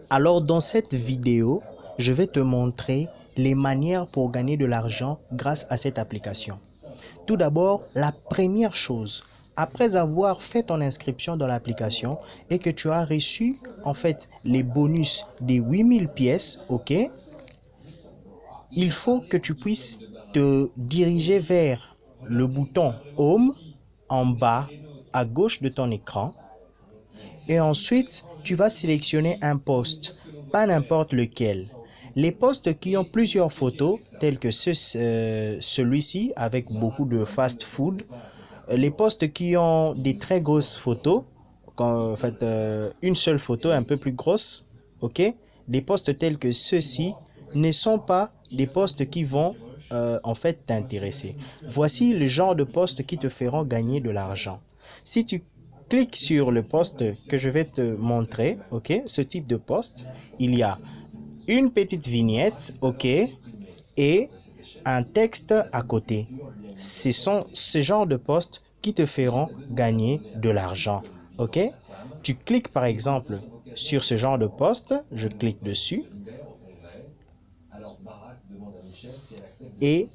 Alors dans cette vidéo, je vais te montrer les manières pour gagner de l'argent grâce à cette application. Tout d'abord, la première chose, après avoir fait ton inscription dans l'application et que tu as reçu en fait les bonus des 8000 pièces, ok, il faut que tu puisses te diriger vers le bouton Home en bas à gauche de ton écran. Et ensuite, tu vas sélectionner un post, pas n'importe lequel. Les posts qui ont plusieurs photos, tels que celui-ci avec beaucoup de fast-food. Les posts qui ont des très grosses photos, en fait une seule photo un peu plus grosse, ok. Des posts tels que ceux-ci ne sont pas des posts qui vont en fait t'intéresser. Voici le genre de posts qui te feront gagner de l'argent. Si tu cliques sur le post que je vais te montrer, ok, ce type de post, il y a une petite vignette, ok, et un texte à côté. Ce sont ce genre de posts qui te feront gagner de l'argent, ok. Tu cliques par exemple sur ce genre de post, je clique dessus et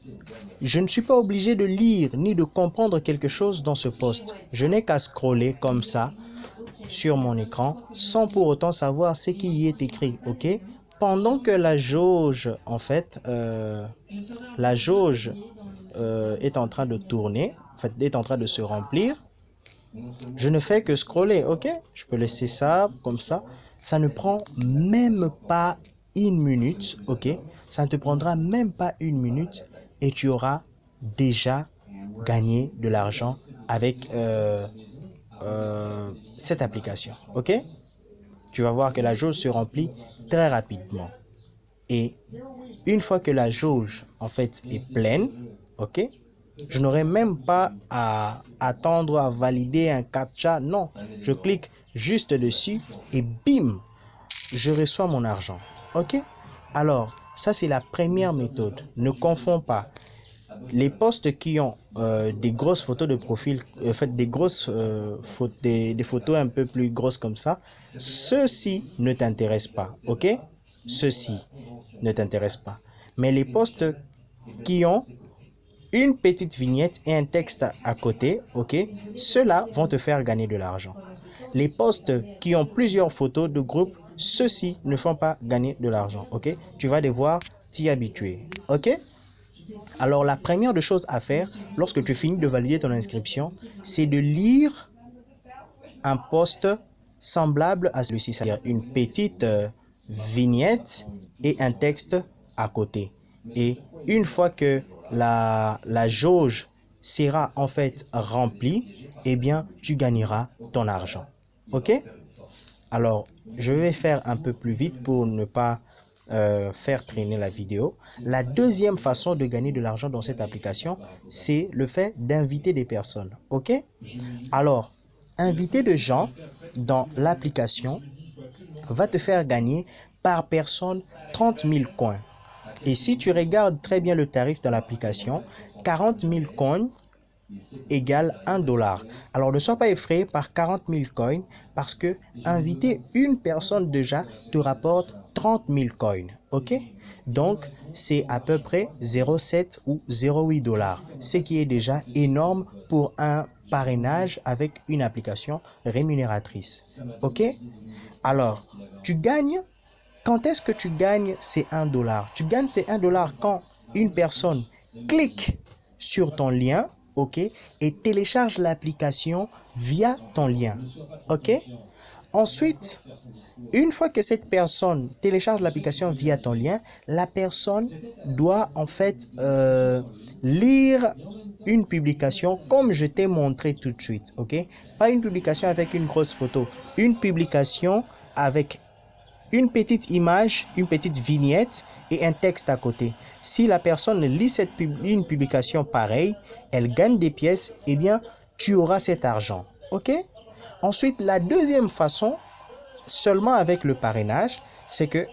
je ne suis pas obligé de lire ni de comprendre quelque chose dans ce post. Je n'ai qu'à scroller comme ça sur mon écran sans pour autant savoir ce qui y est écrit, ok. Pendant que la jauge en fait est en train de tourner, en fait est en train de se remplir, je ne fais que scroller, ok. Je peux laisser ça comme ça. Ça ne prend même pas une minute, ok. Ça ne te prendra même pas une minute et tu auras déjà gagné de l'argent avec cette application, ok. Tu vas voir que la jauge se remplit très rapidement. Et une fois que la jauge en fait est pleine, ok, je n'aurai même pas à attendre à valider un captcha. Non, je clique juste dessus et bim, je reçois mon argent. Ok. Alors, ça c'est la première méthode. Ne confonds pas les posts qui ont des grosses photos de profil, en fait des grosses des photos un peu plus grosses comme ça. Ceux-ci ne t'intéressent pas. Ok. Ceux-ci ne t'intéressent pas. Mais les posts qui ont une petite vignette et un texte à côté, ok, ceux-là vont te faire gagner de l'argent. Les posts qui ont plusieurs photos de groupe, ceux-ci ne font pas gagner de l'argent, ok. Tu vas devoir t'y habituer, ok. Alors la première des choses à faire lorsque tu finis de valider ton inscription, c'est de lire un post semblable à celui-ci, c'est-à-dire une petite vignette et un texte à côté. Et une fois que la jauge sera en fait remplie, eh bien, tu gagneras ton argent. Ok? Alors, je vais faire un peu plus vite pour ne pas faire traîner la vidéo. La deuxième façon de gagner de l'argent dans cette application, c'est le fait d'inviter des personnes. Ok? Alors, inviter des gens dans l'application va te faire gagner par personne 30 000 coins. Et si tu regardes très bien le tarif de l'application, 40 000 coins égale $1. Alors ne sois pas effrayé par 40 000 coins parce que inviter une personne déjà te rapporte 30 000 coins. Ok? Donc c'est à peu près 0,7 ou 0,8 $, ce qui est déjà énorme pour un parrainage avec une application rémunératrice. Ok? Alors tu gagnes. Quand est-ce que tu gagnes ces $1? Tu gagnes ces $1 quand une personne clique sur ton lien, ok, et télécharge l'application via ton lien, ok. Ensuite, une fois que cette personne télécharge l'application via ton lien, la personne doit en fait lire une publication comme je t'ai montré tout de suite, ok. Pas une publication avec une grosse photo, une publication avec une petite image, une petite vignette et un texte à côté. Si la personne lit une publication pareille, elle gagne des pièces, eh bien, tu auras cet argent. Ok? Ensuite, la deuxième façon, seulement avec le parrainage, c'est que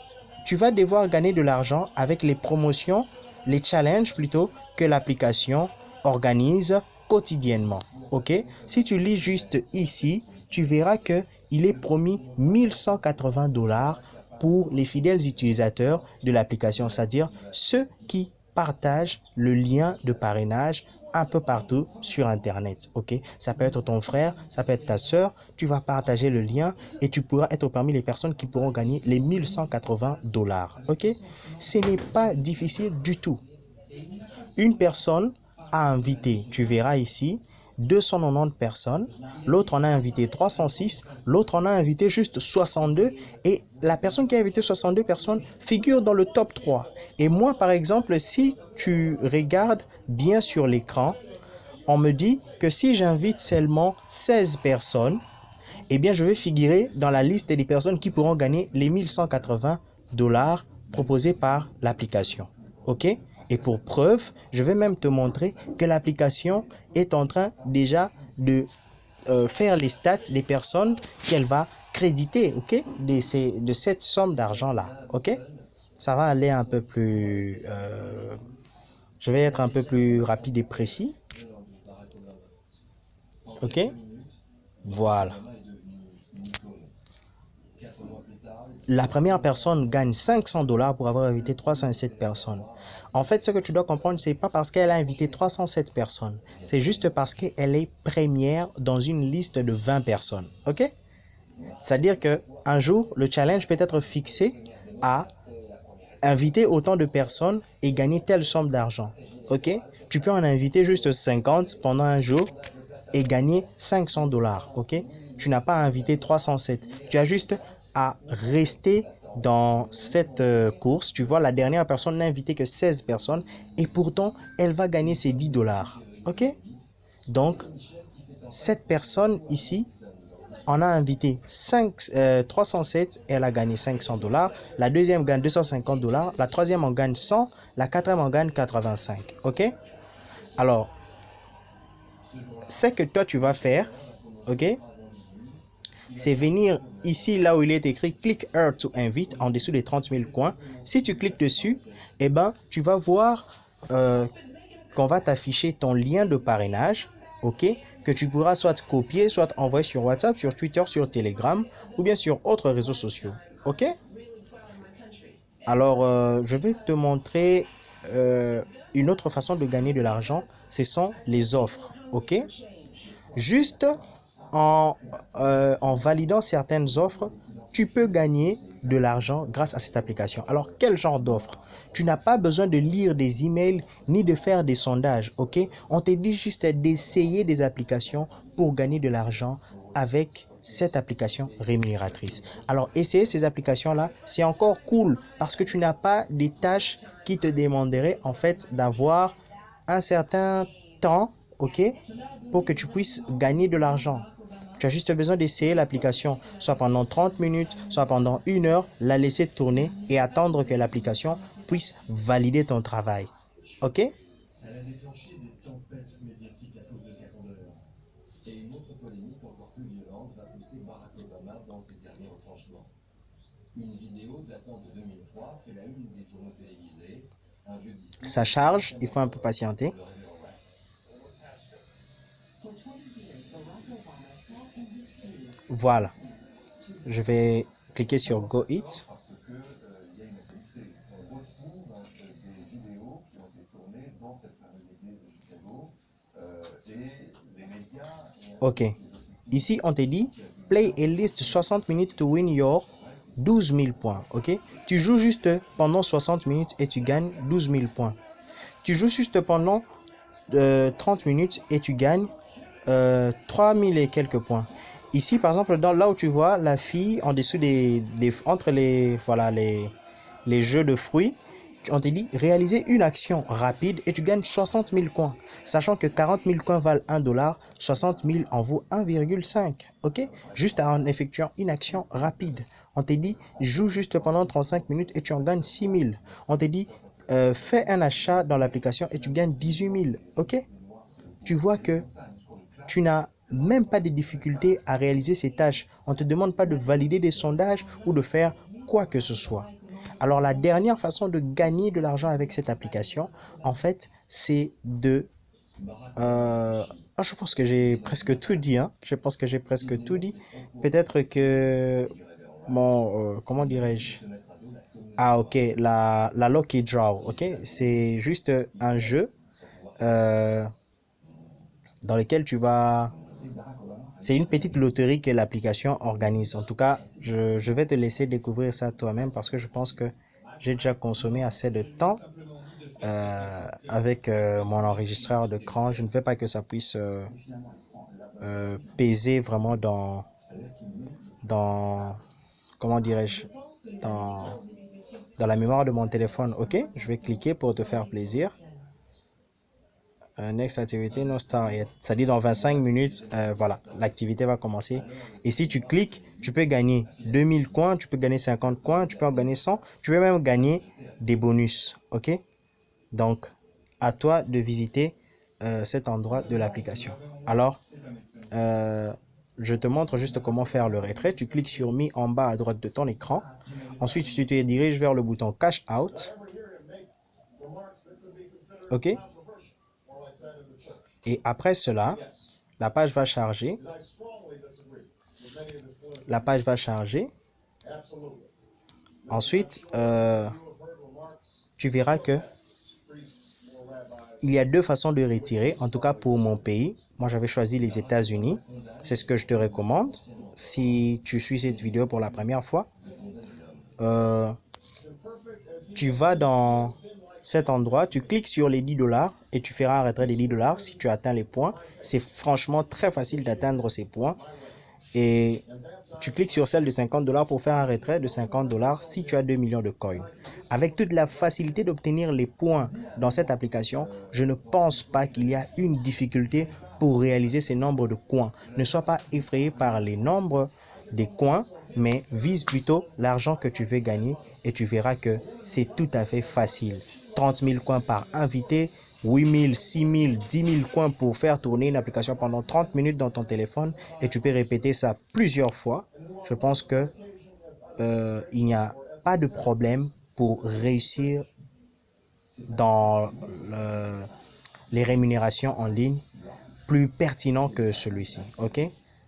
tu vas devoir gagner de l'argent avec les promotions, les challenges plutôt, que l'application organise quotidiennement. Ok? Si tu lis juste ici, tu verras qu'il est promis 1180 $ pour les fidèles utilisateurs de l'application, c'est-à-dire ceux qui partagent le lien de parrainage un peu partout sur Internet. Ok, ça peut être ton frère, ça peut être ta soeur. Tu vas partager le lien et tu pourras être parmi les personnes qui pourront gagner les 1180 $. Ok, ce n'est pas difficile du tout. Une personne a invité, tu verras ici, 290 personnes, l'autre en a invité 306, l'autre en a invité juste 62 et la personne qui a invité 62 personnes figure dans le top 3. Et moi, par exemple, si tu regardes bien sur l'écran, on me dit que si j'invite seulement 16 personnes, eh bien, je vais figurer dans la liste des personnes qui pourront gagner les 1180 $ proposés par l'application. OK? Et pour preuve, je vais même te montrer que l'application est en train déjà de faire les stats des personnes qu'elle va créditer, OK? De cette somme d'argent-là. OK? Ça va aller un peu plus... je vais être un peu plus rapide et précis. OK? Voilà. La première personne gagne 500 $ pour avoir invité 307 personnes. En fait, ce que tu dois comprendre, c'est pas parce qu'elle a invité 307 personnes. C'est juste parce qu'elle est première dans une liste de 20 personnes. OK? C'est-à-dire qu'un jour, le challenge peut être fixé à inviter autant de personnes et gagner telle somme d'argent. OK? Tu peux en inviter juste 50 pendant un jour et gagner 500 $. OK? Tu n'as pas invité 307. Tu as juste à rester dans cette course. Tu vois, la dernière personne n'a invité que 16 personnes et pourtant, elle va gagner ses 10 $. OK? Donc, cette personne ici, on a invité 307, elle a gagné 500 $. La deuxième gagne 250 $. La troisième en gagne 100. La quatrième en gagne 85. OK? Alors, ce que toi tu vas faire, OK, c'est venir ici là où il est écrit click here to invite en dessous des 30 000 coins. Si tu cliques dessus, eh ben, tu vas voir qu'on va t'afficher ton lien de parrainage, ok, que tu pourras soit copier, soit envoyer sur WhatsApp, sur Twitter, sur Telegram ou bien sur autres réseaux sociaux. Ok? Alors, je vais te montrer une autre façon de gagner de l'argent. Ce sont les offres. Ok? Juste en validant certaines offres, tu peux gagner de l'argent grâce à cette application. Alors, quel genre d'offre? Tu n'as pas besoin de lire des emails ni de faire des sondages, ok? On te dit juste d'essayer des applications pour gagner de l'argent avec cette application rémunératrice. Alors, essayer ces applications-là, c'est encore cool parce que tu n'as pas des tâches qui te demanderaient en fait d'avoir un certain temps, ok, pour que tu puisses gagner de l'argent. Tu as juste besoin d'essayer l'application, soit pendant 30 minutes, soit pendant 1 heure, la laisser tourner et attendre que l'application puisse valider ton travail. Ok? Elle a déclenché des tempêtes médiatiques à cause de sa candeur. Et une autre polémique encore plus violente va pousser Barack Obama dans ses derniers retranchements. Une vidéo datant de 2003 fait la une des journaux télévisés. Ça charge, il faut un peu patienter. Voilà. Je vais cliquer sur Go It. Ok. Ici, on te dit Play a list 60 minutes to win your 12 000 points. Ok. Tu joues juste pendant 60 minutes et tu gagnes 12 000 points. Tu joues juste pendant 30 minutes et tu gagnes 3 000 et quelques points. Ici, par exemple, là où tu vois la fille en dessous entre les jeux de fruits, on te dit réaliser une action rapide et tu gagnes 60 000 coins. Sachant que 40 000 coins valent 1 $, 60 000 en vaut 1,5. Ok? Juste en effectuant une action rapide. On te dit joue juste pendant 35 minutes et tu en gagnes 6 000. On te dit fais un achat dans l'application et tu gagnes 18 000. Ok? Tu vois que tu n'as même pas de difficulté à réaliser ces tâches. On ne te demande pas de valider des sondages ou de faire quoi que ce soit. Alors, la dernière façon de gagner de l'argent avec cette application, en fait, c'est de Ah, je pense que j'ai presque tout dit, hein. Je pense que j'ai presque tout dit. Peut-être que comment dirais-je? Ah, ok, la Lucky Draw, ok? C'est juste un jeu euh, dans lequel tu vas... C'est une petite loterie que l'application organise. En tout cas, je vais te laisser découvrir ça toi-même parce que je pense que j'ai déjà consommé assez de temps avec mon enregistreur de cran. Je ne veux pas que ça puisse peser vraiment dans comment dirais-je, dans, dans la mémoire de mon téléphone. Ok, je vais cliquer pour te faire plaisir. Next activity, no start yet. Ça dit dans 25 minutes, voilà, l'activité va commencer. Et si tu cliques, tu peux gagner 2000 coins, tu peux gagner 50 coins, tu peux en gagner 100, tu peux même gagner des bonus. Ok, donc à toi de visiter cet endroit de l'application. Alors, euh, je te montre juste comment faire le retrait. Tu cliques sur Me en bas à droite de ton écran. Ensuite, tu te diriges vers le bouton Cash Out. OK? Et après cela, la page va charger. La page va charger. Ensuite, tu verras que il y a deux façons de retirer. En tout cas, pour mon pays, moi j'avais choisi les États-Unis. C'est ce que je te recommande. Si tu suis cette vidéo pour la première fois, tu vas dans cet endroit, tu cliques sur les 10 dollars et tu feras un retrait des 10 dollars si tu atteins les points. C'est franchement très facile d'atteindre ces points. Et tu cliques sur celle de 50 dollars pour faire un retrait de 50 dollars si tu as 2 millions de coins. Avec toute la facilité d'obtenir les points dans cette application, je ne pense pas qu'il y a une difficulté pour réaliser ces nombres de coins. Ne sois pas effrayé par les nombres des coins, mais vise plutôt l'argent que tu veux gagner et tu verras que c'est tout à fait facile. 30 000 coins par invité, 8 000, 6 000, 10 000 coins pour faire tourner une application pendant 30 minutes dans ton téléphone et tu peux répéter ça plusieurs fois. Je pense que il n'y a pas de problème pour réussir dans les rémunérations en ligne plus pertinent que celui-ci. Ok?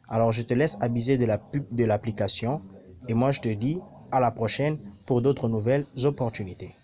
Alors je te laisse abuser de la pub de l'application et moi je te dis à la prochaine pour d'autres nouvelles opportunités.